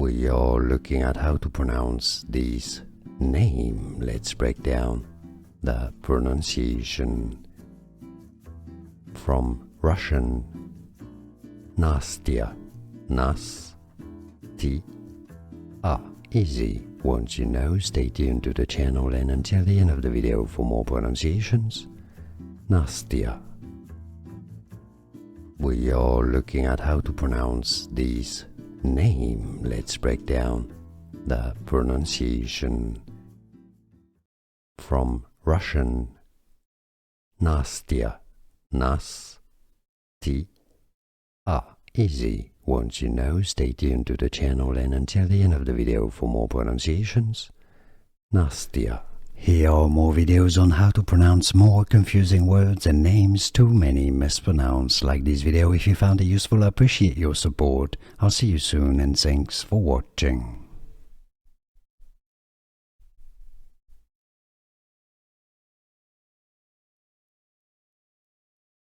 We are looking at how to pronounce this name. Let's break down the pronunciation. From Russian, Nastya, Nastya. Easy. Once you know, stay tuned to the channel and until the end of the video for more pronunciations. Nastya. We are looking at how to pronounce this name. Let's break down the pronunciation. From Russian, Nastya, Nastya. Easy. Once you know, stay tuned to the channel and until the end of the video for more pronunciations. Nastya. Here are more videos on how to pronounce more confusing words and names too many mispronounced. Like this video if you found it useful. I appreciate your support. I'll see you soon and thanks for watching.